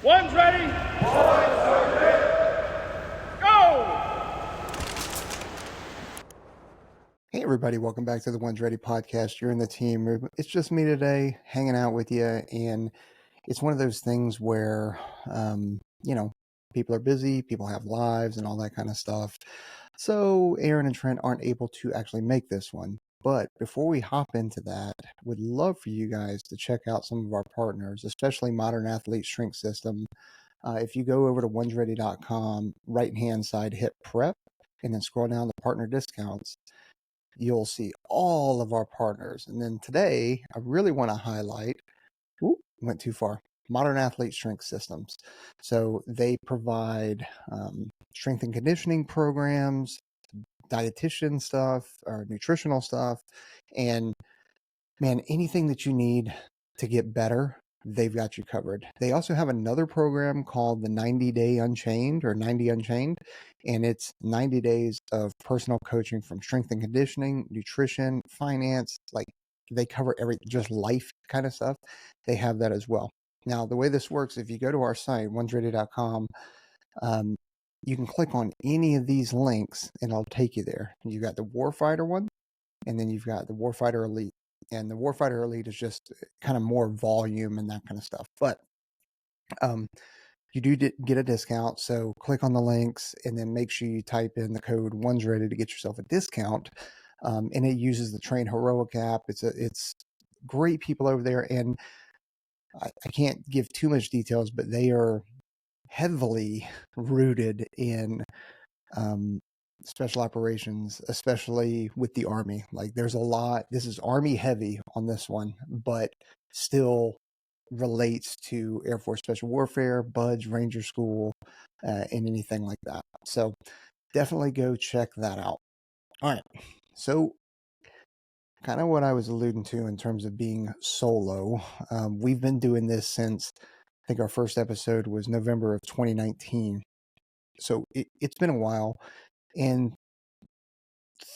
One's ready. Go! Hey everybody, welcome back to the One's Ready podcast. You're in the team. It's just me today, hanging out with you, and it's one of those things where, people are busy, people have lives, and all that kind of stuff. So Aaron and Trent aren't able to actually make this one. But before we hop into that, would love for you guys to check out some of our partners, especially Modern Athlete Shrink System. If you go over to onesready.com, right-hand side, hit prep, and then scroll down to partner discounts, you'll see all of our partners. And then today, I really want to highlight, went too far, Modern Athlete Strength Systems. So they provide strength and conditioning programs, dietitian stuff, or nutritional stuff, and man, anything that you need to get better, they've got you covered. They also have another program called the 90 Day Unchained or 90 Unchained, and it's 90 days of personal coaching from strength and conditioning, nutrition, finance, like they cover everything, just life kind of stuff. They have that as well. Now, the way this works, if you go to our site, onesready.com, you can click on any of these links and it'll take you there. You've got the Warfighter one, and then you've got the Warfighter Elite. And the Warfighter Elite is just kind of more volume and that kind of stuff. But you do get a discount. So click on the links and then make sure you type in the code One's Ready to get yourself a discount. And it uses the Train Heroic app. It's great people over there. And I can't give too much details, but they are heavily rooted in special operations, especially with the Army. Like there's a lot, this is Army heavy on this one, but still relates to Air Force Special Warfare, BUDS, Ranger School, and anything like that. So definitely go check that out. All right. So kind of what I was alluding to in terms of being solo. We've been doing this since, I think our first episode was November of 2019. So it's been a while. And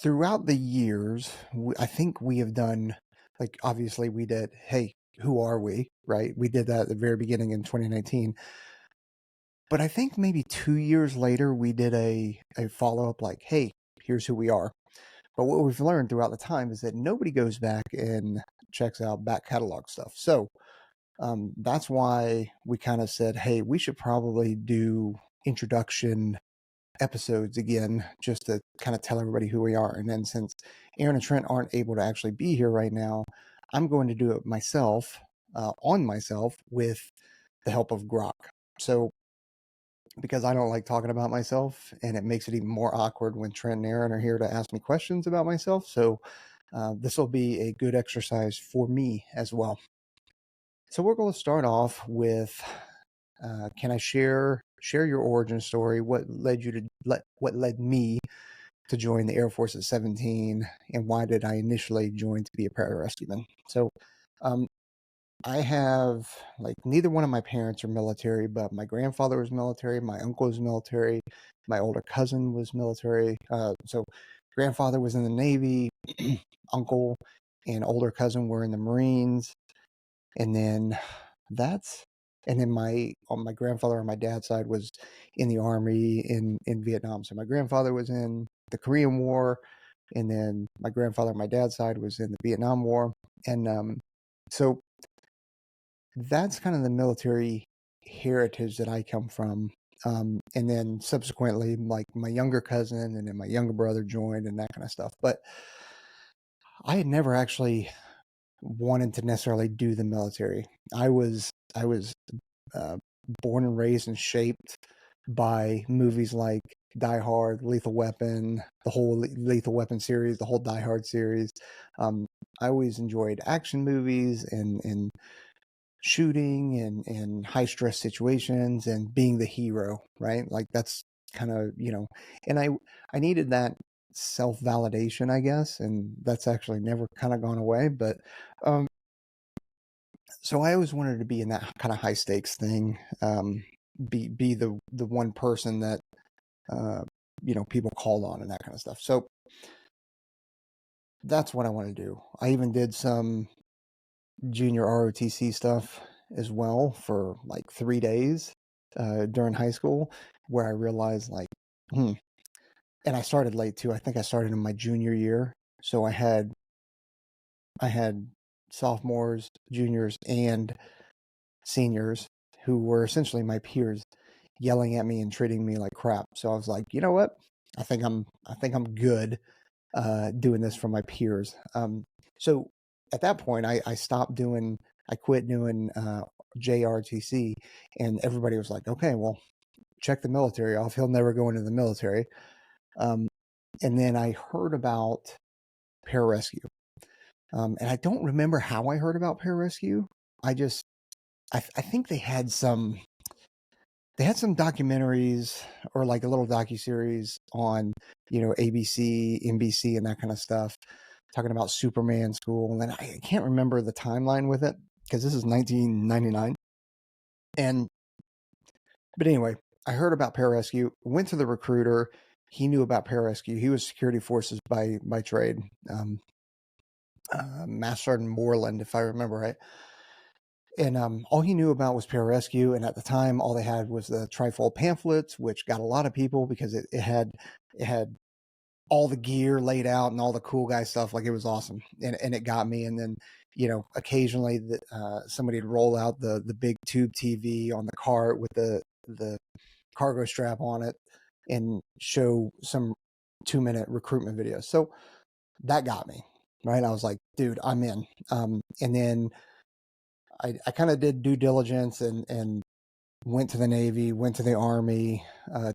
throughout the years, I think we have done, like, obviously we did, hey, who are we, right? We did that at the very beginning in 2019. But I think maybe 2 years later, we did a follow-up like, hey, here's who we are. But what we've learned throughout the time is that nobody goes back and checks out back catalog stuff. So that's why we kind of said, hey, we should probably do introduction episodes again, just to kind of tell everybody who we are. And then since Aaron and Trent aren't able to actually be here right now, I'm going to do it myself, on myself, with the help of Grok. So because I don't like talking about myself, and it makes it even more awkward when Trent and Aaron are here to ask me questions about myself. So this will be a good exercise for me as well. So we're going to start off with, can I share your origin story? What led me to join the Air Force at 17, and why did I initially join to be a pararescueman? So I have, like, neither one of my parents are military, but my grandfather was military, my uncle was military, my older cousin was military. So grandfather was in the Navy, uncle and older cousin were in the Marines, and then my grandfather on my dad's side was in the Army in Vietnam. So my grandfather was in the Korean War, and then my grandfather on my dad's side was in the Vietnam War. And so that's kind of the military heritage that I come from. And then subsequently, like, my younger cousin and then my younger brother joined and that kind of stuff. But I had never actually wanted to necessarily do the military. I was born and raised and shaped by movies like Die Hard, Lethal Weapon, the whole Lethal Weapon series, the whole Die Hard series. I always enjoyed action movies and shooting and high stress situations and being the hero, right? Like that's kind of, and I needed that self-validation, I guess, and that's actually never kind of gone away. But so I always wanted to be in that kind of high stakes thing, be the one person that people called on and that kind of stuff. So that's what I want to do. I even did some junior ROTC stuff as well for like 3 days during high school, where I realized like, hmm. And I started late too. I think I started in my junior year, so I had sophomores, juniors, and seniors who were essentially my peers yelling at me and treating me like crap. So I was like, you know what? I think I'm good doing this for my peers. So at that point, I quit doing JRTC, and everybody was like, okay, well, check the military off. He'll never go into the military. Um, and then I heard about pararescue. And I don't remember how I heard about pararescue. I just, I think they had some documentaries or like a little docuseries on, ABC, NBC, and that kind of stuff, talking about Superman school. And then I can't remember the timeline with it because this is 1999. And, but anyway, I heard about pararescue, went to the recruiter. He knew about pararescue. He was security forces by trade. Master Sergeant Moreland, if I remember right. And all he knew about was pararescue. And at the time, all they had was the trifold pamphlets, which got a lot of people because it had all the gear laid out and all the cool guy stuff. Like, it was awesome, and it got me. And then occasionally somebody would roll out the big tube TV on the cart with the cargo strap on it and show some 2-minute recruitment videos. So that got me right. I was like, dude, I'm in. And then I kind of did due diligence and went to the Navy, went to the Army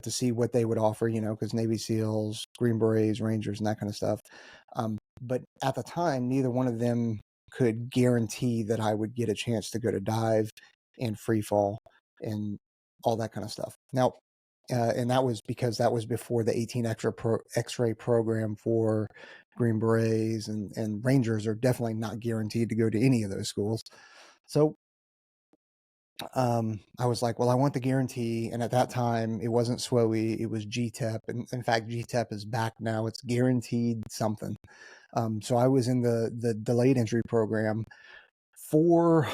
to see what they would offer, because Navy SEALs, Green Berets, Rangers, and that kind of stuff. But at the time, neither one of them could guarantee that I would get a chance to go to dive and free fall and all that kind of stuff. Now, and that was because that was before the 18 X-ray program for Green Berets, and Rangers are definitely not guaranteed to go to any of those schools. So I was like, well, I want the guarantee. And at that time, it wasn't SWOE, it was GTEP. And in fact, GTEP is back now. It's guaranteed something. So I was in the delayed entry program for,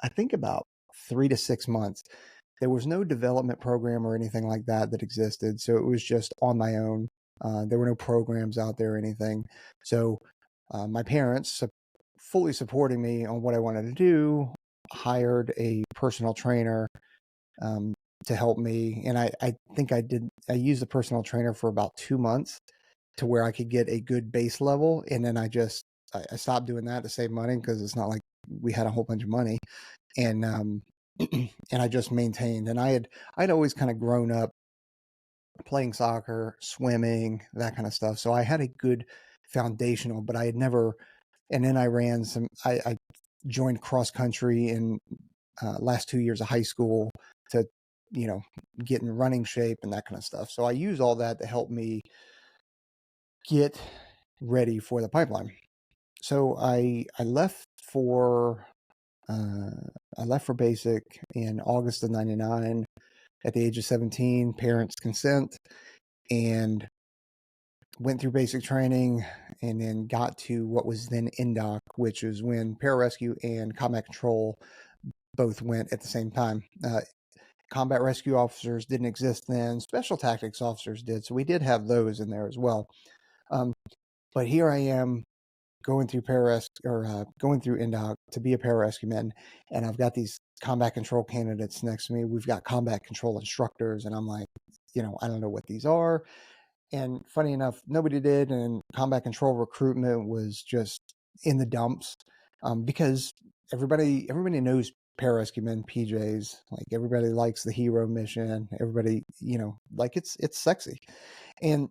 I think, about 3 to 6 months. There was no development program or anything like that existed. So it was just on my own. There were no programs out there or anything. So my parents, fully supporting me on what I wanted to do, hired a personal trainer to help me. And I think I used the personal trainer for about 2 months to where I could get a good base level. And then I stopped doing that to save money, because it's not like we had a whole bunch of money. And, and I just maintained. And I'd always kind of grown up playing soccer, swimming, that kind of stuff. So I had a good foundational, but I had never, and then I joined cross country in last 2 years of high school to, get in running shape and that kind of stuff. So I use all that to help me get ready for the pipeline. So I left for basic in August of '99 at the age of 17, parents' consent, and went through basic training, and then got to what was then NDOC, which is when pararescue and combat control both went at the same time. Combat rescue officers didn't exist then. Special tactics officers did. So we did have those in there as well. But here I am going through going through NDOC to be a pararescueman, and I've got these combat control candidates next to me. We've got combat control instructors, and I'm like, I don't know what these are. And funny enough, nobody did, and combat control recruitment was just in the dumps, because everybody knows pararescuemen, PJs. Like, everybody likes the hero mission. Everybody, like, it's sexy. And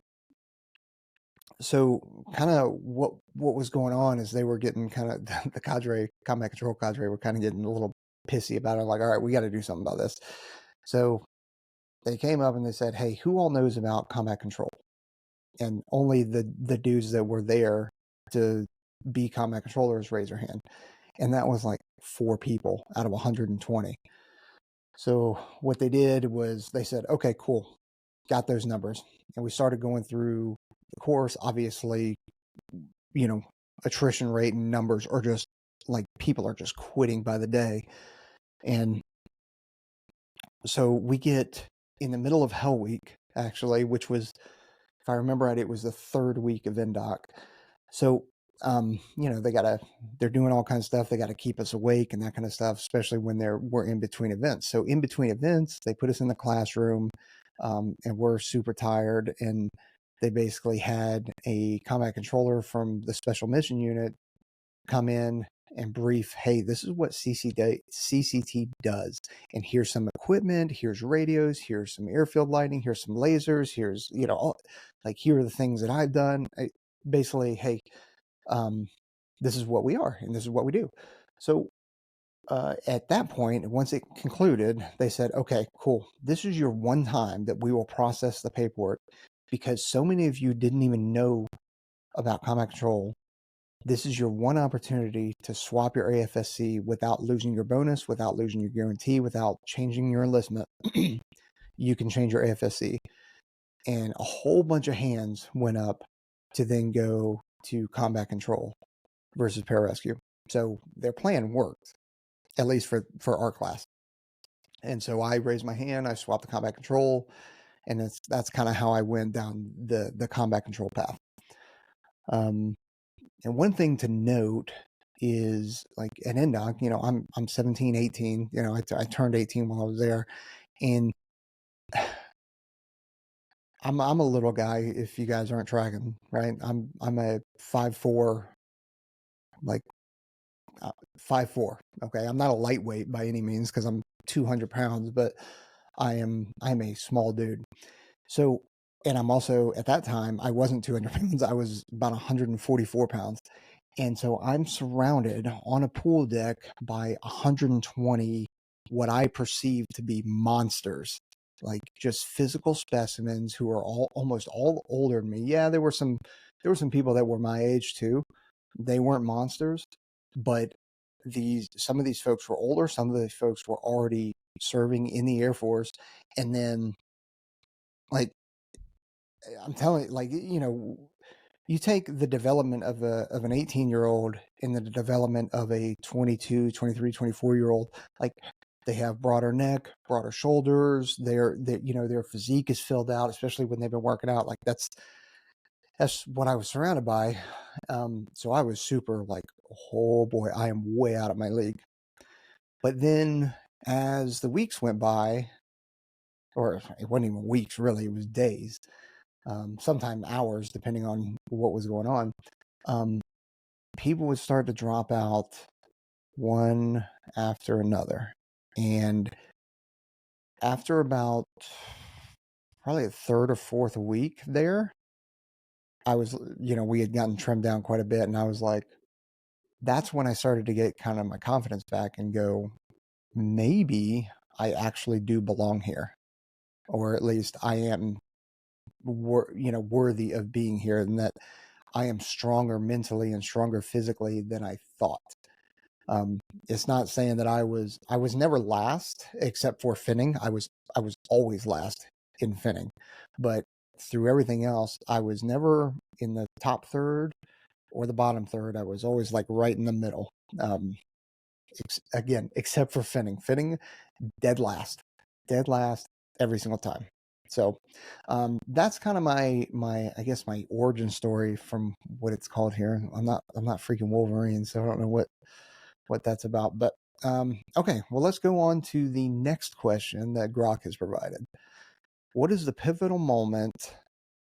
so kind of what was going on is they were getting kind of the cadre, combat control cadre, were kind of getting a little pissy about it. Like, all right, we got to do something about this. So they came up and they said, hey, who all knows about combat control? And only the dudes that were there to be combat controllers raise their hand. And that was like 4 people out of 120. So what they did was they said, okay, cool, got those numbers. And we started going through the course. Obviously, attrition rate and numbers are just like people are just quitting by the day. And so we get in the middle of Hell Week, actually, which was, if I remember right, it was the third week of NDOC. So, they're doing all kinds of stuff. They got to keep us awake and that kind of stuff, especially when we're in between events. So in between events, they put us in the classroom, and we're super tired. And they basically had a combat controller from the special mission unit come in and brief, hey, this is what CCT does. And here's some equipment, here's radios, here's some airfield lighting, here's some lasers, here's, here are the things that I've done. Basically, hey, this is what we are and this is what we do. So at that point, once it concluded, they said, okay, cool. This is your one time that we will process the paperwork because so many of you didn't even know about combat control. This is your one opportunity to swap your AFSC without losing your bonus, without losing your guarantee, without changing your enlistment. You can change your AFSC. And a whole bunch of hands went up to then go to combat control versus pararescue. So their plan worked, at least for our class. And so I raised my hand, I swapped the combat control, and that's kind of how I went down the combat control path. And one thing to note is, like, at NDOC, I'm 17, 18, I turned 18 while I was there, and I'm a little guy, if you guys aren't tracking, right? I'm a 5'4", like 5'4", okay? I'm not a lightweight by any means because I'm 200 pounds, but I'm a small dude. So, and I'm also, at that time, I wasn't 200 pounds, I was about 144 pounds. And so I'm surrounded on a pool deck by 120 what I perceive to be monsters, like just physical specimens who are almost all older than me. Yeah, there were some people that were my age too. They weren't monsters, but some of these folks were older, some of these folks were already serving in the Air Force. And then, like, I'm telling you, like, you take the development of an 18-year-old and the development of a 22, 23, 24-year-old, like, they have broader neck, broader shoulders, their physique is filled out, especially when they've been working out. Like, that's what I was surrounded by. So I was super like, oh boy, I am way out of my league. But then as the weeks went by, or it wasn't even weeks really, it was days, sometimes hours, depending on what was going on, people would start to drop out one after another. And after about probably the third or fourth week there, I was, we had gotten trimmed down quite a bit. And I was like, that's when I started to get kind of my confidence back and go, maybe I actually do belong here. Or at least I am worthy of being here, and that I am stronger mentally and stronger physically than I thought. It's not saying that I was never last, except for finning. I was always last in finning, but through everything else, I was never in the top third or the bottom third. I was always like right in the middle. Again, except for finning, dead last every single time. So that's kind of my I guess my origin story from what it's called here. I'm not freaking Wolverine, so I don't know what that's about. But okay, well, let's go on to the next question that Grok has provided. What is the pivotal moment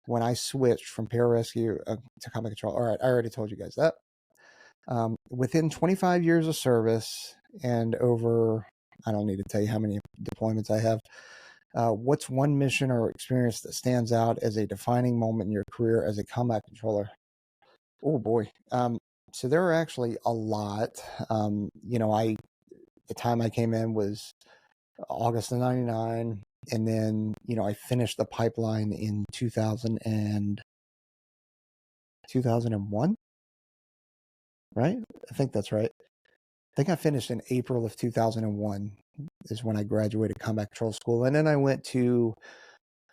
when I switched from pararescue to combat control? All right, I already told you guys that. Within 25 years of service and over, I don't need to tell you how many deployments I have. What's one mission or experience that stands out as a defining moment in your career as a combat controller? Oh boy. So there are actually a lot. The time I came in was August of 99. And then, I finished the pipeline in 2001, right? I think that's right. I think I finished in April of 2001 is when I graduated combat control school. And then I went to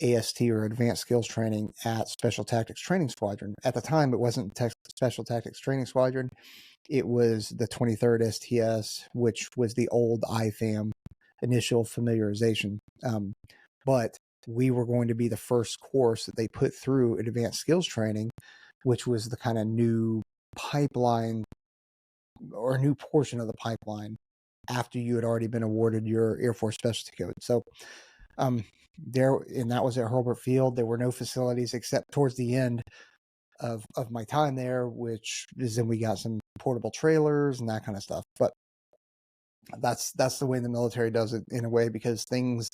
AST, or Advanced Skills Training, at Special Tactics Training Squadron. At the time, it wasn't Special Tactics Training Squadron. it was the 23rd STS, which was the old IFAM, initial familiarization. But we were going to be the first course that they put through advanced skills training, which was the kind of new pipeline or new portion of the pipeline after you had already been awarded your Air Force Specialty Code. So and that was at Hurlburt Field. There were no facilities except towards the end of my time there, which is then we got some portable trailers and that kind of stuff. But that's the way the military does it in a way, because things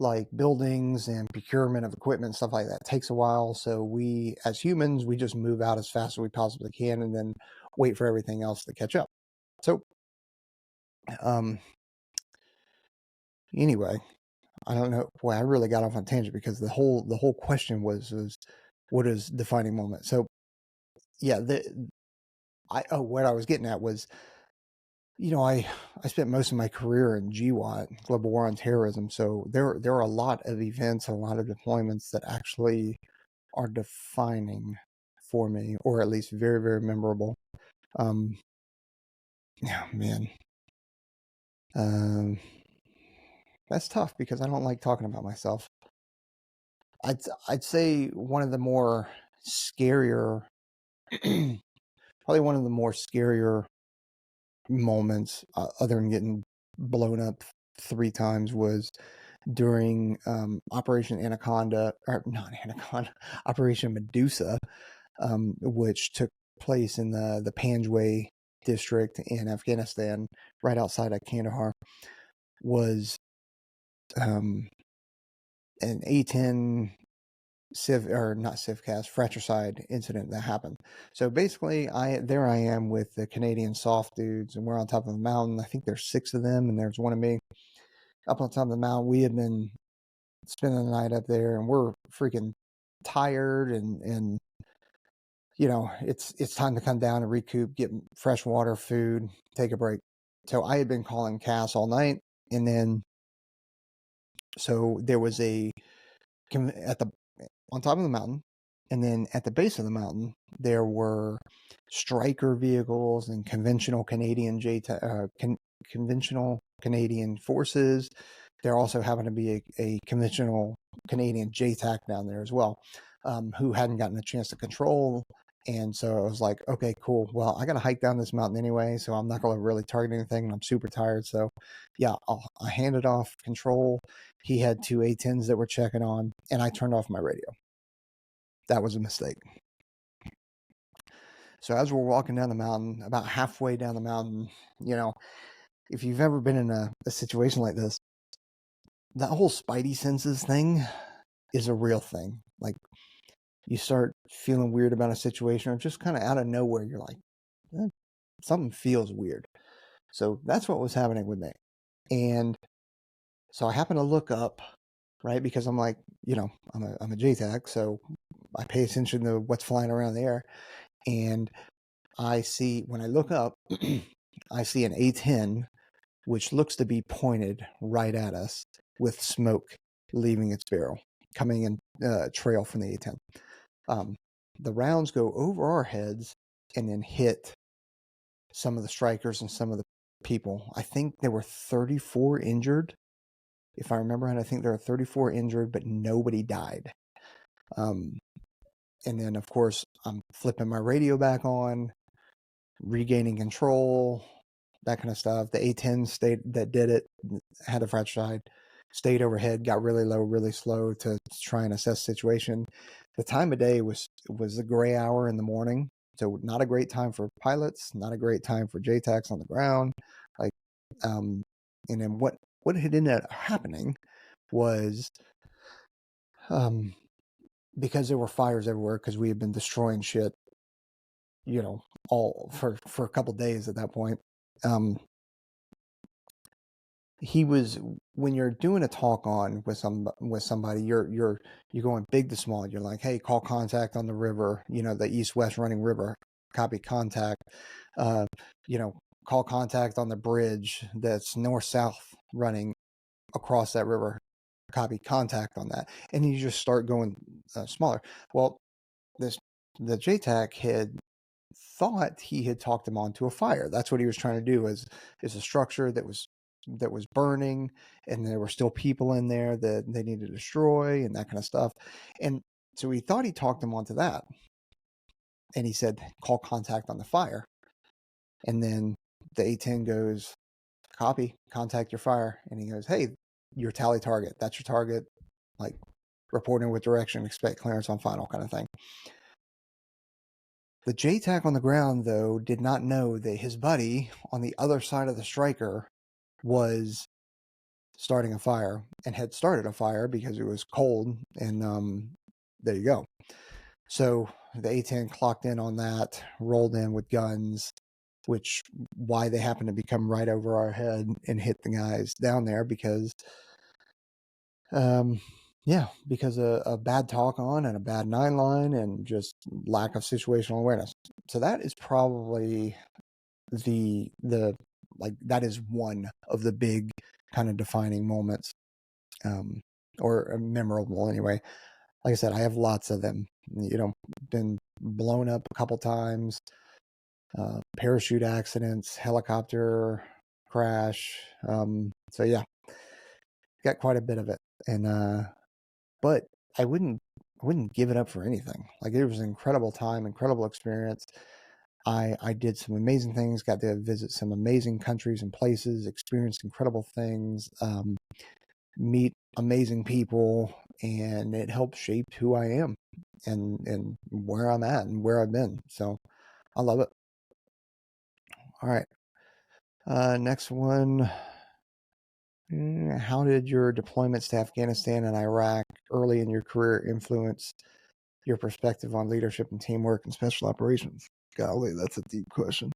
like buildings and procurement of equipment and stuff like that takes a while. So we, as humans, we just move out as fast as we possibly can and then wait for everything else to catch up. So anyway, I don't know. Boy, I really got off on a tangent because the whole question was what is defining moment. So yeah, what I was getting at was, I spent most of my career in GWAT, Global War on Terrorism. So there are a lot of events, a lot of deployments that actually are defining for me, or at least very, very memorable. Yeah, man. That's tough because I don't like talking about myself. I'd say one of the more scarier, probably one of the more scarier moments, other than getting blown up 3 times, was during Operation Anaconda, or not Anaconda, Operation Medusa, which took place in the Panjwai district in Afghanistan, right outside of Kandahar. Was an A-10 Fratricide incident that happened. So basically, there I am with the Canadian soft dudes, and we're on top of a mountain. I think there's 6 of them, and there's one of me up on top of the mountain. We had been spending the night up there, and we're freaking tired, and it's time to come down and recoup, get fresh water, food, take a break. So I had been calling CAS all night, and then so there was on top of the mountain, and then at the base of the mountain there were Stryker vehicles and conventional Canadian conventional Canadian forces. There also happened to be a conventional Canadian JTAC down there as well, who hadn't gotten a chance to control. And so I was like, okay, cool. Well, I got to hike down this mountain anyway, so I'm not going to really target anything, and I'm super tired. So yeah, I handed off control. He had 2 A-10s that were checking on, and I turned off my radio. That was a mistake. So as we're walking down the mountain, about halfway down the mountain, if you've ever been in a situation like this, that whole spidey senses thing is a real thing. Like, you start feeling weird about a situation, or just kind of out of nowhere, you're like, something feels weird. So that's what was happening with me. And so I happened to look up, right? Because I'm like, I'm a JTAC, so I pay attention to what's flying around the air. And when I look up, I see an A-10, which looks to be pointed right at us with smoke leaving its barrel, coming in trail from the A-10. The rounds go over our heads and then hit some of the strikers and some of the people. I think there were 34 injured, if I remember right. I think there are 34 injured, but nobody died. And then, of course, I'm flipping my radio back on, regaining control, that kind of stuff. The A-10 that did it, had a fratricide, stayed overhead, got really low, really slow to try and assess the situation. The time of day was the gray hour in the morning, so not a great time for pilots, not a great time for JTACs on the ground. And then what had ended up happening was, because there were fires everywhere, because we had been destroying shit, all for a couple days at that point. When you're doing a talk on with somebody, you're going big to small. You're like, hey, call contact on the river, the east-west running river, copy contact. Call contact on the bridge that's north-south running across that river, copy contact on that. And you just start going smaller. Well, the JTAC had thought he had talked them onto a fire. That's what he was trying to do, is a structure that was burning, and there were still people in there that they needed to destroy and that kind of stuff. And so he thought he talked them onto that. And he said, call contact on the fire. And then the A10 goes, copy, contact your fire. And he goes, hey, your tally target. That's your target. Like, reporting with direction, expect clearance on final, kind of thing. The JTAC on the ground, though, did not know that his buddy on the other side of the striker was starting a fire, and had started a fire because it was cold. And there you go. So the A10 clocked in on that, rolled in with guns, which why they happened to become right over our head and hit the guys down there, because because a bad talk on and a bad 9-line and just lack of situational awareness. So that is probably the like, that is one of the big kind of defining moments, or memorable anyway. Like I said, I have lots of them. Been blown up a couple times, parachute accidents, helicopter crash. So yeah, got quite a bit of it. And but I wouldn't give it up for anything. Like, it was an incredible time, incredible experience. I did some amazing things, got to visit some amazing countries and places, experienced incredible things, meet amazing people, and it helped shape who I am and where I'm at and where I've been. So I love it. All right. Next one. How did your deployments to Afghanistan and Iraq early in your career influence your perspective on leadership and teamwork and special operations? Golly, that's a deep question.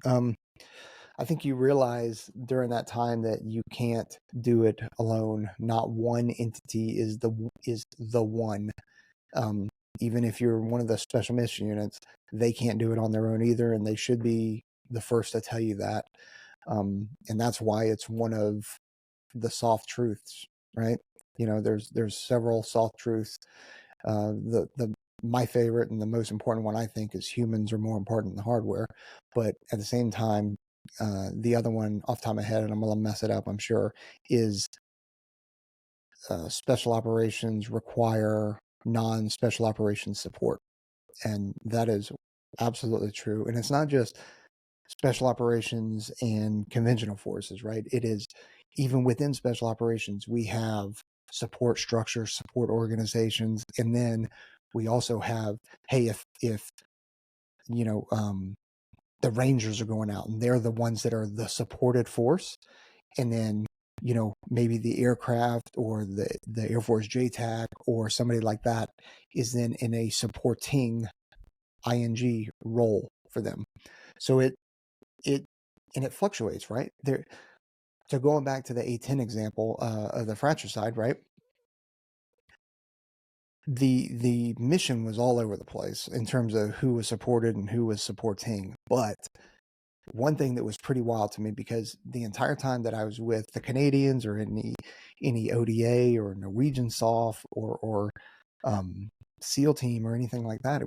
I think you realize during that time that you can't do it alone. Not one entity is the one. Even if you're one of the special mission units, they can't do it on their own either, and they should be the first to tell you that. And that's why it's one of the soft truths, right? There's several soft truths. My favorite and the most important one, I think, is humans are more important than hardware. But at the same time, the other one off the top of my head, and I'm going to mess it up, I'm sure, is special operations require non-special operations support. And that is absolutely true. And it's not just special operations and conventional forces, right? It is, even within special operations, we have support structures, support organizations, and then we also have, hey, if the Rangers are going out and they're the ones that are the supported force, and then maybe the aircraft or the Air Force JTAC or somebody like that is then in a supporting ing role for them. So it fluctuates, right? There. So going back to the A10 example of the Fratricide, right? The mission was all over the place in terms of who was supported and who was supporting. But one thing that was pretty wild to me, because the entire time that I was with the Canadians or any ODA or Norwegian SOF or SEAL team or anything like that,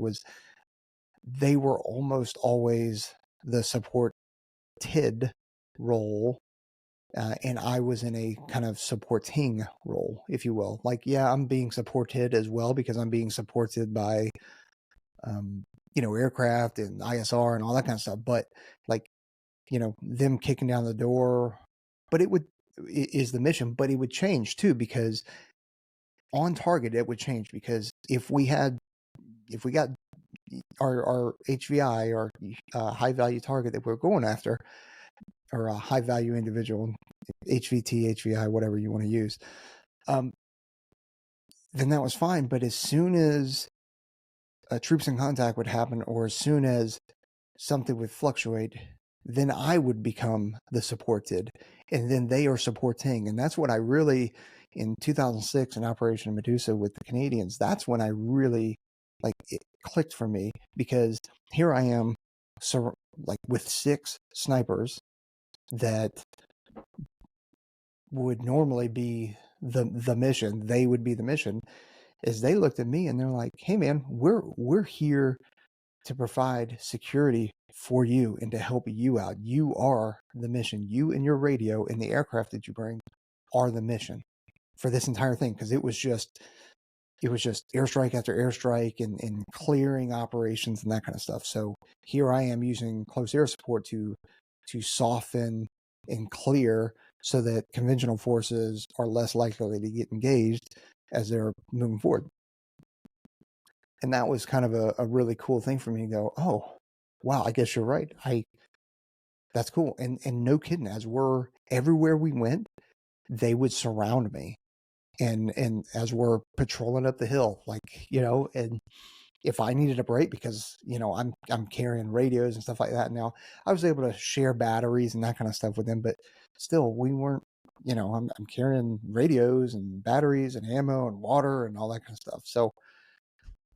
they were almost always the supported role. And I was in a kind of supporting role, if you will. Like, yeah, I'm being supported as well because I'm being supported by, aircraft and ISR and all that kind of stuff. But like, them kicking down the door, but is the mission, but it would change too, because on target, it would change, because if we got our HVI or high value target that we're going after, or a high value individual, HVT, HVI, whatever you want to use, then that was fine. But as soon as troops in contact would happen, or as soon as something would fluctuate, then I would become the supported, and then they are supporting. And that's what I really, in 2006 in Operation Medusa with the Canadians, that's when I really, like, it clicked for me, because here I am, so like with 6 snipers that would normally be the mission, they would be the mission, as they looked at me and they're like, hey man, we're here to provide security for you and to help you out. You are the mission. You and your radio and the aircraft that you bring are the mission for this entire thing, because it was just airstrike after airstrike and clearing operations and that kind of stuff. So here I am using close air support to soften and clear so that conventional forces are less likely to get engaged as they're moving forward. And that was kind of a really cool thing for me to go, oh, wow, I guess you're right. That's cool. And no kidding, as we're everywhere we went, they would surround me. And as we're patrolling up the hill, like, and if I needed a break because, I'm carrying radios and stuff like that now, I was able to share batteries and that kind of stuff with them. But still, we weren't, I'm carrying radios and batteries and ammo and water and all that kind of stuff. So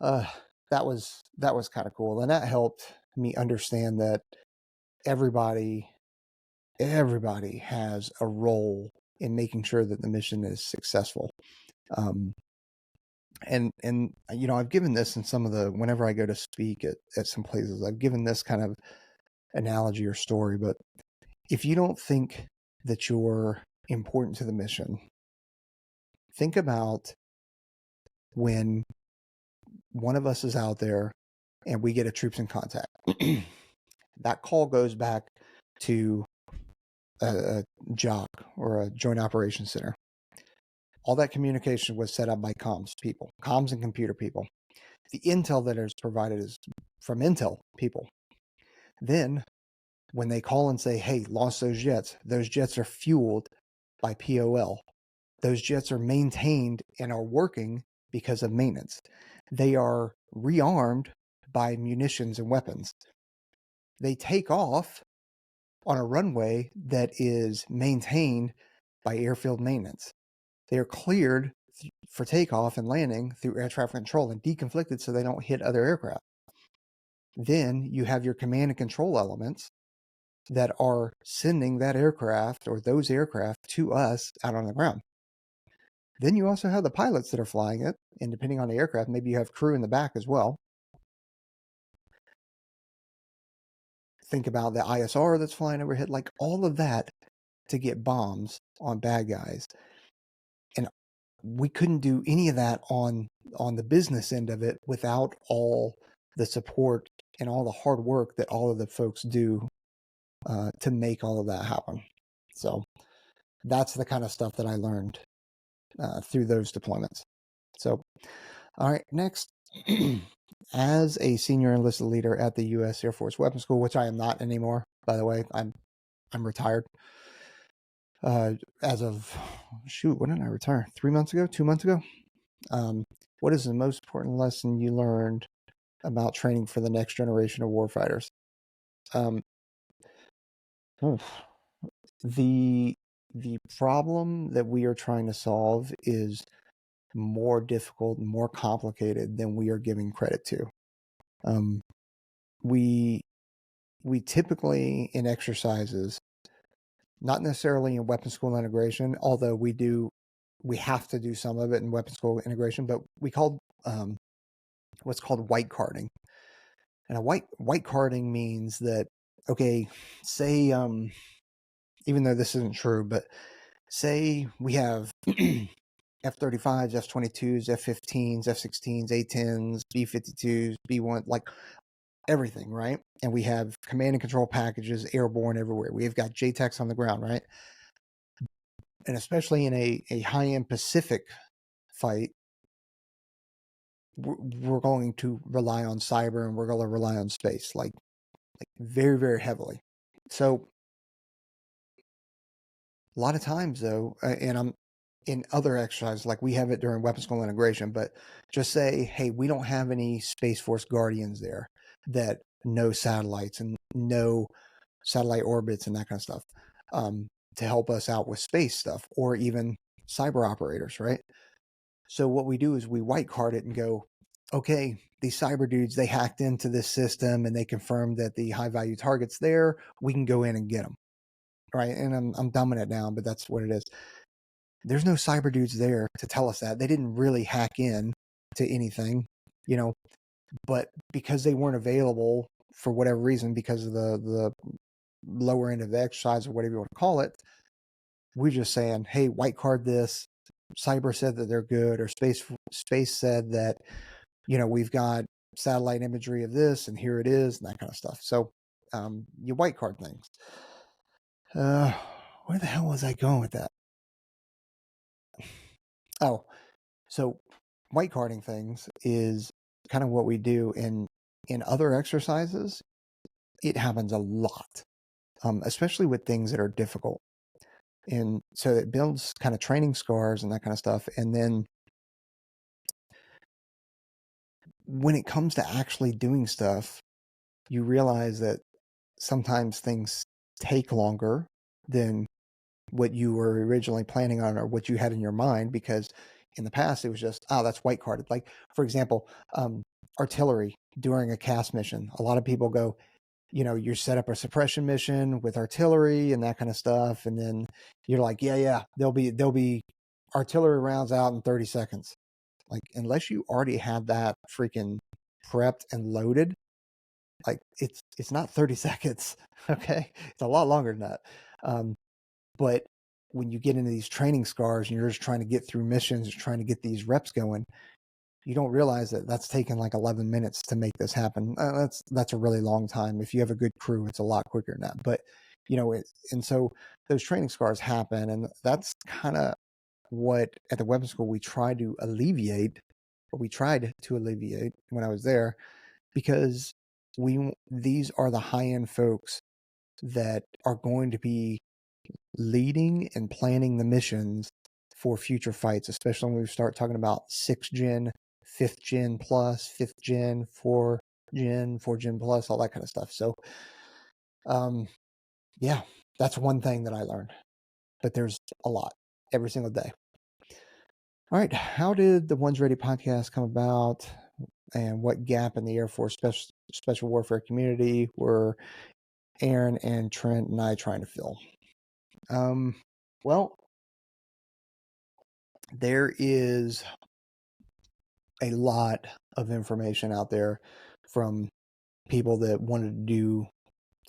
that was kind of cool. And that helped me understand that everybody has a role in making sure that the mission is successful. And I've given this in some of the, whenever I go to speak at some places, I've given this kind of analogy or story. But if you don't think that you're important to the mission, think about when one of us is out there and we get a troops in contact. That call goes back to a JOC or a Joint Operations Center. All that communication was set up by comms and computer people. The intel that is provided is from intel people. Then when they call and say, hey, lost those jets are fueled by POL. Those jets are maintained and are working because of maintenance. They are rearmed by munitions and weapons. They take off on a runway that is maintained by airfield maintenance. They are cleared for takeoff and landing through air traffic control and deconflicted so they don't hit other aircraft. Then you have your command and control elements that are sending that aircraft or those aircraft to us out on the ground. Then you also have the pilots that are flying it, and depending on the aircraft, maybe you have crew in the back as well. Think about the ISR that's flying overhead, like all of that to get bombs on bad guys. And we couldn't do any of that on the business end of it without all the support and all the hard work that all of the folks do to make all of that happen. So that's the kind of stuff that I learned through those deployments. So, all right, next, as a senior enlisted leader at the U.S. Air Force Weapons School, which I am not anymore, by the way, I'm retired. As of, when did I retire? 3 months ago? 2 months ago? What is the most important lesson you learned about training for the next generation of warfighters? The problem that we are trying to solve is more difficult and more complicated than we are giving credit to. We typically in exercises, not necessarily in weapons school integration, although we have to do some of it in weapons school integration, but we call what's called white carding. And a white carding means that, okay, say, even though this isn't true, but say we have F-35s, F-22s, F-15s, F-16s, A-10s, B-52s, B-1, like everything, right? And we have command and control packages airborne everywhere. We've got JTACs on the ground, right? And especially in a high-end Pacific fight, we're going to rely on cyber and we're going to rely on space, like very, very heavily. So a lot of times, though, and I'm in other exercises, like we have it during weapons school integration, but just say, hey, we don't have any Space Force Guardians there that know satellites and know satellite orbits and that kind of stuff to help us out with space stuff, or even cyber operators, right? So what we do is we white card it and go, okay, these cyber dudes, they hacked into this system and they confirmed that the high value target's there. We can go in and get them. Right. And I'm dumbing it down, but that's what it is. There's no cyber dudes there to tell us that. They didn't really hack in to anything, but because they weren't available for whatever reason, because of the lower end of the exercise or whatever you want to call it, we're just saying, hey, white card this. Cyber said that they're good, or space said that, we've got satellite imagery of this, and here it is, and that kind of stuff. So you white card things. Where the hell was I going with that? Oh, so white carding things is kind of what we do in other exercises. It happens a lot, especially with things that are difficult. And so it builds kind of training scars and that kind of stuff. And then when it comes to actually doing stuff, you realize that sometimes things take longer than what you were originally planning on or what you had in your mind, because in the past it was just, that's white carded. Like, for example, artillery during a cast mission, a lot of people go, you set up a suppression mission with artillery and that kind of stuff, and then you're like, yeah, there'll be artillery rounds out in 30 seconds. Like, unless you already have that freaking prepped and loaded, like it's not 30 seconds. Okay, it's a lot longer than that. But when you get into these training scars and you're just trying to get through missions, trying to get these reps going, you don't realize that that's taken like 11 minutes to make this happen. That's a really long time. If you have a good crew, it's a lot quicker than that. But and so those training scars happen, and that's kind of what at the weapons school we tried to alleviate when I was there, because these are the high-end folks that are going to be leading and planning the missions for future fights, especially when we start talking about 6th gen, 5th gen plus, 5th gen, 4 gen, 4 gen plus, all that kind of stuff. So yeah, that's one thing that I learned, but there's a lot every single day. All right, how did the One's Ready podcast come about, and what gap in the Air Force special warfare community were Aaron and Trent and I trying to fill? Well, there is a lot of information out there from people that wanted to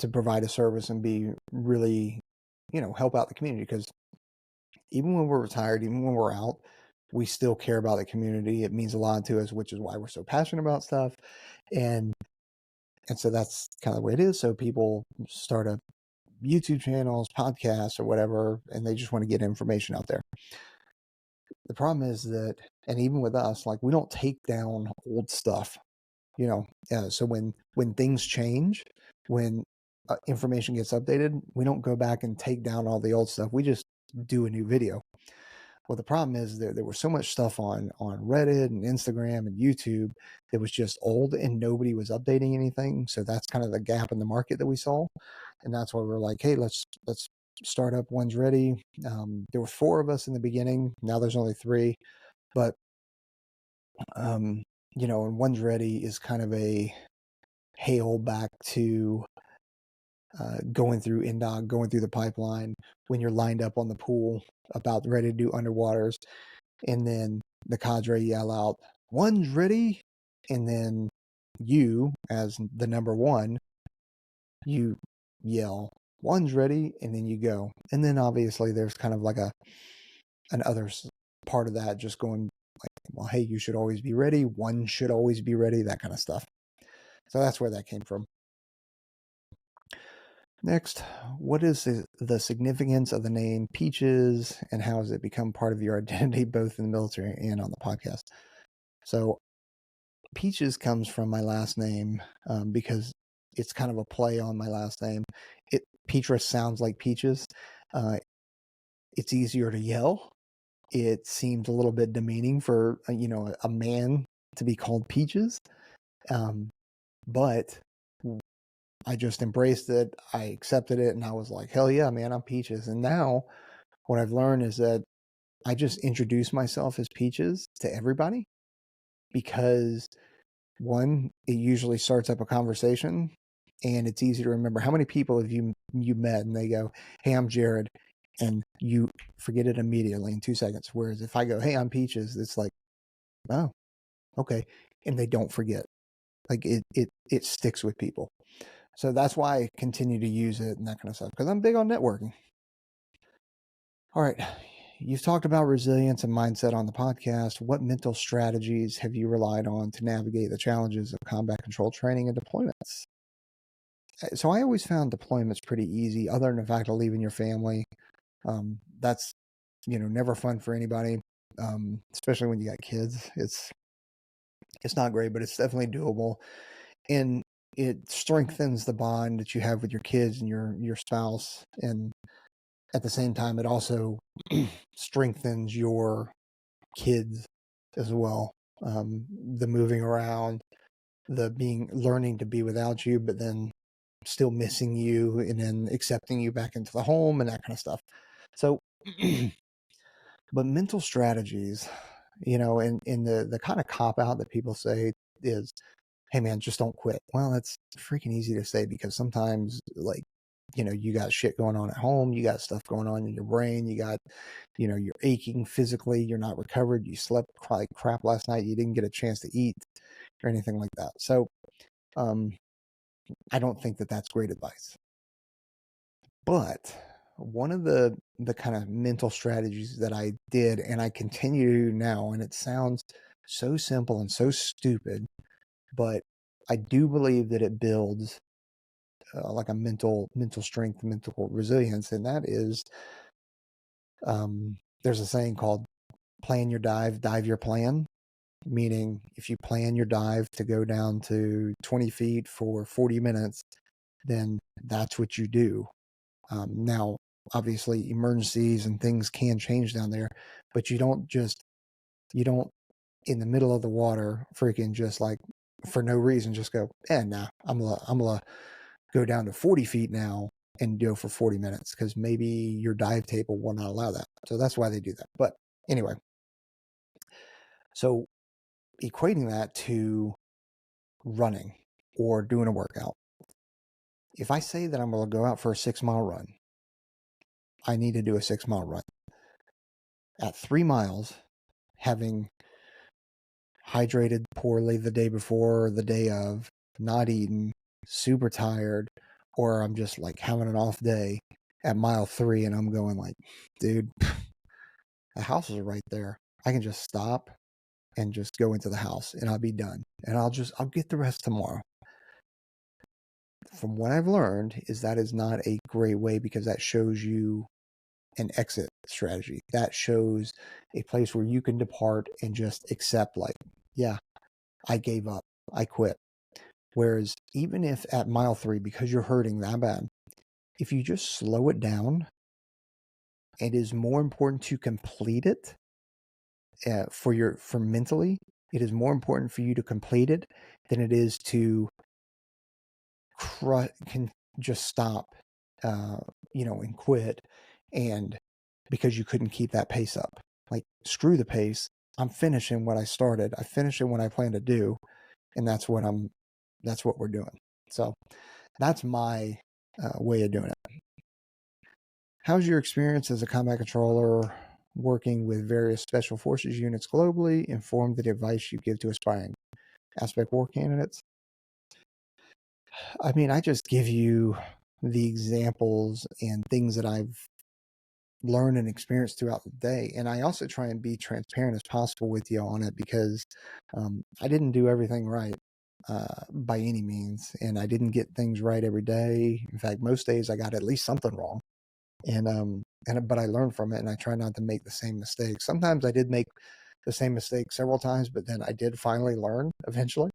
provide a service and be really, help out the community, because even when we're retired, even when we're out, we still care about the community. It means a lot to us, which is why we're so passionate about stuff. And so that's kind of the way it is. So people start up YouTube channels, podcasts, or whatever, and they just want to get information out there. The problem is that, and even with us, like, we don't take down old stuff, so when things change, when information gets updated, we don't go back and take down all the old stuff. We just do a new video. Well, the problem is that there was so much stuff on Reddit and Instagram and YouTube that was just old, and nobody was updating anything. So that's kind of the gap in the market that we saw. And that's why we're like, hey, let's start up One's Ready. There were 4 of us in the beginning. Now there's only 3. But, and One's Ready is kind of a hail back to going through INDOC, going through the pipeline, when you're lined up on the pool about ready to do underwaters, and then the cadre yell out, "One's ready," and then you, as the number 1, you yell, "One's ready," and then you go. And then obviously there's kind of like an other part of that, just going like, well, hey, you should always be ready. One should always be ready, that kind of stuff. So that's where that came from. Next, what is the significance of the name Peaches, and how has it become part of your identity, both in the military and on the podcast? So Peaches comes from my last name, because it's kind of a play on my last name. Petrus sounds like peaches. It's easier to yell. It seems a little bit demeaning for a man to be called Peaches, but I just embraced it. I accepted it, and I was like, hell yeah, man, I'm Peaches. And now what I've learned is that I just introduce myself as Peaches to everybody, because 1, it usually starts up a conversation, and it's easy to remember. How many people have you met and they go, hey, I'm Jared, and you forget it immediately in 2 seconds? Whereas if I go, hey, I'm Peaches, it's like, oh, okay. And they don't forget. Like, it sticks with people. So that's why I continue to use it and that kind of stuff, because I'm big on networking. All right. You've talked about resilience and mindset on the podcast. What mental strategies have you relied on to navigate the challenges of combat control training and deployments? So I always found deployments pretty easy, other than the fact of leaving your family. That's, never fun for anybody, especially when you got kids. It's not great, but it's definitely doable. And it strengthens the bond that you have with your kids and your spouse. And at the same time, it also strengthens your kids as well. The moving around, the learning to be without you, but then still missing you and then accepting you back into the home and that kind of stuff. So, but mental strategies, and the kind of cop out that people say is, hey man, just don't quit. Well, that's freaking easy to say, because sometimes, like, you got shit going on at home, you got stuff going on in your brain, you got, you're aching physically, you're not recovered, you slept like crap last night, you didn't get a chance to eat or anything like that. So, I don't think that that's great advice. But one of the kind of mental strategies that I did, and I continue to do now, and it sounds so simple and so stupid, but I do believe that it builds like a mental strength, mental resilience, and that is, there's a saying called plan your dive, dive your plan. Meaning, if you plan your dive to go down to 20 feet for 40 minutes, then that's what you do. Now, obviously, emergencies and things can change down there, but you don't in the middle of the water freaking just like for no reason just go, nah, I'm gonna go down to 40 feet now and go for 40 minutes, because maybe your dive table will not allow that. So that's why they do that. But anyway, so equating that to running or doing a workout. If I say that I'm going to go out for a 6-mile run, I need to do a 6-mile run. At 3 miles, having hydrated poorly the day before or the day of, not eaten, super tired, or I'm just like having an off day at mile 3 and I'm going like, dude, the house is right there. I can just stop and just go into the house and I'll be done. And I'll get the rest tomorrow. From what I've learned is that is not a great way, because that shows you an exit strategy. That shows a place where you can depart and just accept, like, yeah, I gave up. I quit. Whereas even if at mile 3, because you're hurting that bad, if you just slow it down, it is more important to complete it for mentally. It is more important for you to complete it than it is to can just stop, and quit, and because you couldn't keep that pace up. Like, screw the pace. I'm finishing what I started. I finish it when I plan to do, and that's what we're doing. So that's my way of doing it. How's your experience as a combat controller working with various special forces units globally inform the advice you give to aspiring aspect war candidates? I mean, I just give you the examples and things that I've learned and experienced throughout the day. And I also try and be transparent as possible with you on it, because I didn't do everything right by any means. And I didn't get things right every day. In fact, most days I got at least something wrong. But I learned from it, and I try not to make the same mistake. Sometimes I did make the same mistake several times, but then I did finally learn eventually.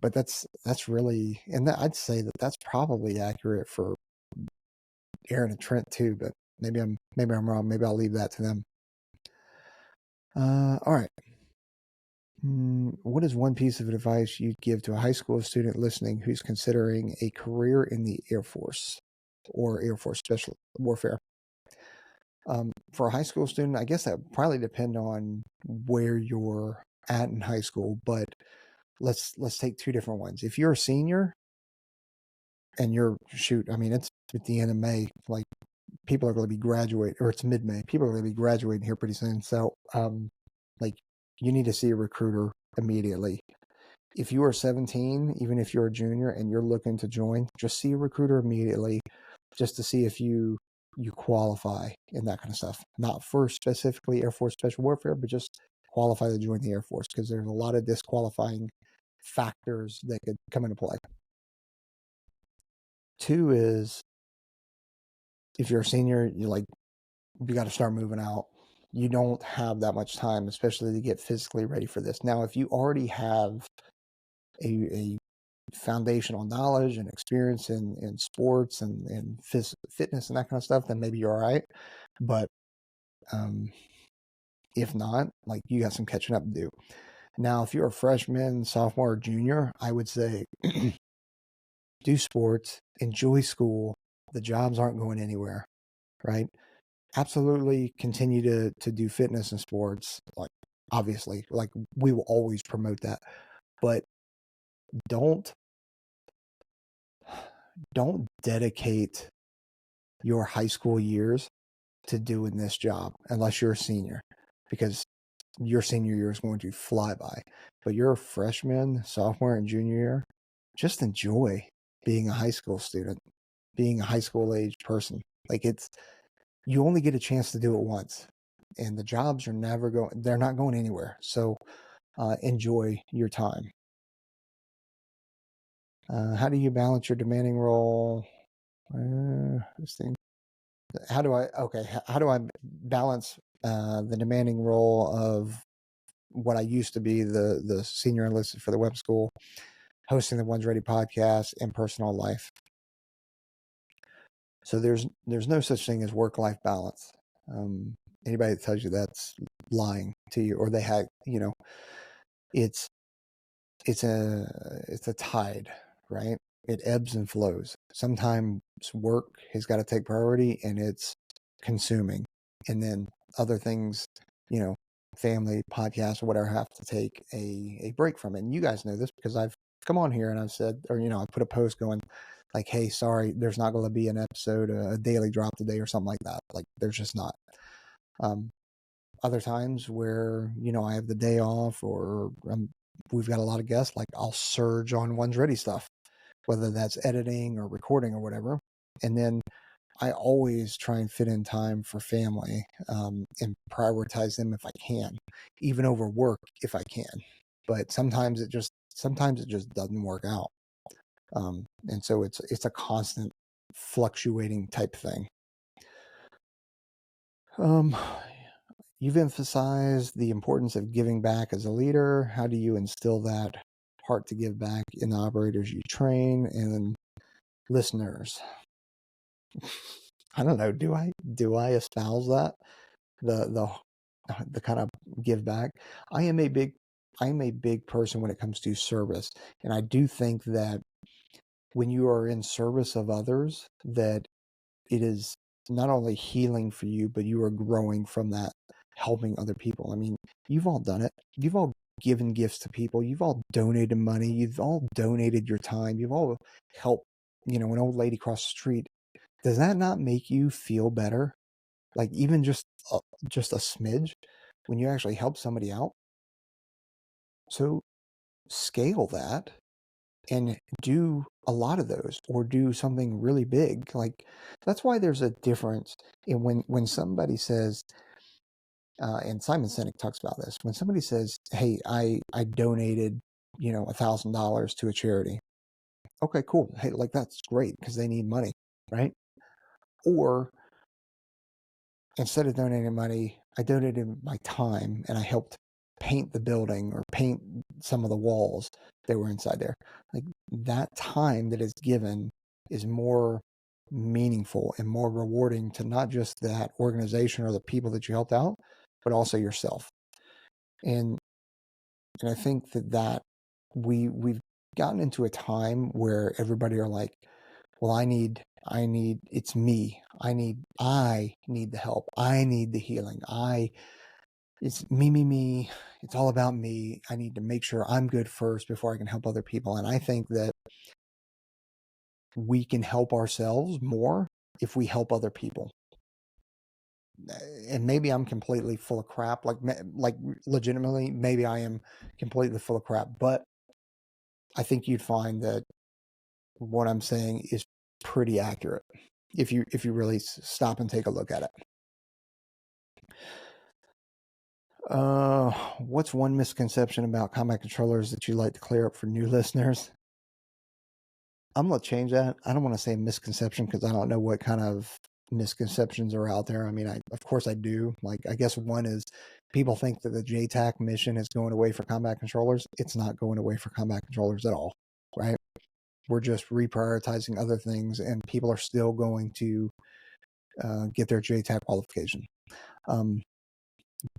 But that's really, and I'd say that that's probably accurate for Aaron and Trent too, but maybe I'm wrong. Maybe I'll leave that to them. All right. What is one piece of advice you'd give to a high school student listening who's considering a career in the Air Force or Air Force Special Warfare? For a high school student, I guess that would probably depend on where you're at in high school, but let's take two different ones. If you're a senior and it's at the end of May, like, people are going to be graduating, or it's mid-May. People are going to be graduating here pretty soon. So, like, you need to see a recruiter immediately. if you are 17, even if you're a junior and you're looking to join, just see a recruiter immediately just to see if you qualify in that kind of stuff. Not for specifically Air Force Special Warfare, but just qualify to join the Air Force, because there's a lot of disqualifying factors that could come into play. 2 is, if you're a senior, you got to start moving out. You don't have that much time, especially to get physically ready for this. Now, if you already have a foundational knowledge and experience in sports and fitness and that kind of stuff, then maybe you're all right. But if not, you got some catching up to do. Now, if you're a freshman, sophomore, or junior, I would say do sports, enjoy school. The jobs aren't going anywhere, right? Absolutely continue to do fitness and sports. Obviously, we will always promote that, but don't dedicate your high school years to doing this job unless you're a senior, because your senior year is going to fly by. But you're a freshman, sophomore, and junior year, just enjoy being a high school student, being a high school age person. You only get a chance to do it once, and the jobs are they're not going anywhere. So enjoy your time. How do you balance your demanding role? This thing. How do I balance the demanding role of what I used to be, the senior enlisted for the web school, hosting the One's Ready podcast, and personal life? So there's no such thing as work-life balance. Anybody that tells you that's lying to you, or they have, it's a tide, right? It ebbs and flows. Sometimes work has got to take priority and it's consuming. And then other things, family, podcasts, or whatever, have to take a break from it. And you guys know this because I've come on here and I've said, or, I put a post going hey, sorry, there's not going to be an episode, a daily drop today or something like that. There's just not. Other times where, I have the day off, or we've got a lot of guests, I'll surge on One's Ready stuff, whether that's editing or recording or whatever. And then I always try and fit in time for family, and prioritize them if I can, even over work if I can. But sometimes it just doesn't work out. And so it's a constant fluctuating type thing. You've emphasized the importance of giving back as a leader. How do you instill that heart to give back in the operators you train and listeners? I don't know. Do I espouse that? The kind of give back. I am a big person when it comes to service. And I do think that when you are in service of others, that it is not only healing for you, but you are growing from that, helping other people. I mean, you've all done it. You've all given gifts to people. You've all donated money. You've all donated your time. You've all helped, an old lady across the street. Does that not make you feel better? Even just a smidge when you actually help somebody out? So scale that and do a lot of those, or do something really big. That's why there's a difference in when somebody says, and Simon Sinek talks about this, when somebody says, hey, I donated, $1,000 to a charity. Okay, cool. Hey, that's great because they need money, right? Or instead of donating money, I donated my time and I helped paint the building or paint some of the walls that were inside there. That time that is given is more meaningful and more rewarding to not just that organization or the people that you helped out, but also yourself. And I think that we've gotten into a time where everybody are like, well, I need, it's me. I need the help. I need the healing. It's me. It's all about me. I need to make sure I'm good first before I can help other people. And I think that we can help ourselves more if we help other people. And maybe I'm completely full of crap. Legitimately, maybe I am completely full of crap, but I think you'd find that what I'm saying is pretty accurate if you really stop and take a look at it. What's one misconception about combat controllers that you'd like to clear up for new listeners? I'm going to change that. I don't want to say misconception because I don't know what kind of misconceptions are out there. I mean, of course I do. Like, I guess one is people think that the JTAC mission is going away for combat controllers. It's not going away for combat controllers at all, right? We're just reprioritizing other things, and people are still going to get their JTAC qualification.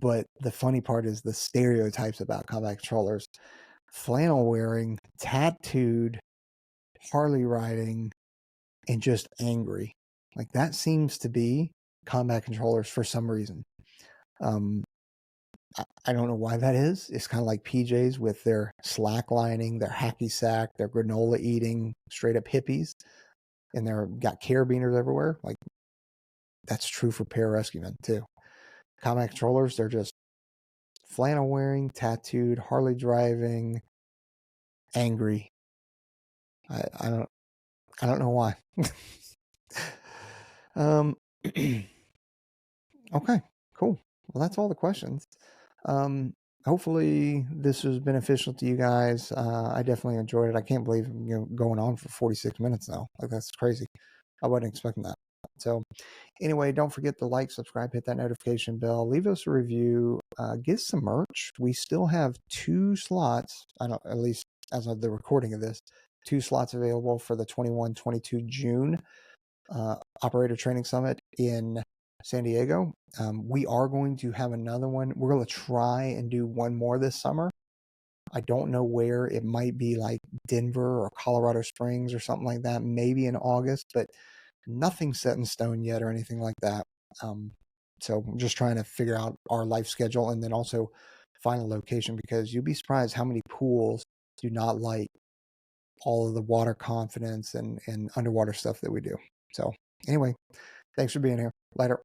But the funny part is the stereotypes about combat controllers. Flannel wearing, tattooed, Harley riding, and just angry. Like, that seems to be combat controllers for some reason. I don't know why that is. It's kind of like PJs with their slacklining, their hacky sack, their granola eating, straight up hippies, and they're got carabiners everywhere. Like, that's true for pararescuemen too. Combat controllers, they're just flannel wearing, tattooed, Harley driving, angry. I don't know why. Okay, cool. Well, that's all the questions. Hopefully this was beneficial to you guys. I definitely enjoyed it. I can't believe going on for 46 minutes now. Like, that's crazy. I wasn't expecting that. So anyway, don't forget to like, subscribe, hit that notification bell, leave us a review, get some merch. We still have 2 slots, at least as of the recording of this, 2 slots available for the 21-22 June Operator Training Summit in San Diego. We are going to have another one. We're going to try and do one more this summer. I don't know where. It might be like Denver or Colorado Springs or something like that, maybe in August, but nothing set in stone yet or anything like that. So I'm just trying to figure out our life schedule and then also find a location, because you'd be surprised how many pools do not like all of the water confidence and underwater stuff that we do. So anyway, thanks for being here. Later.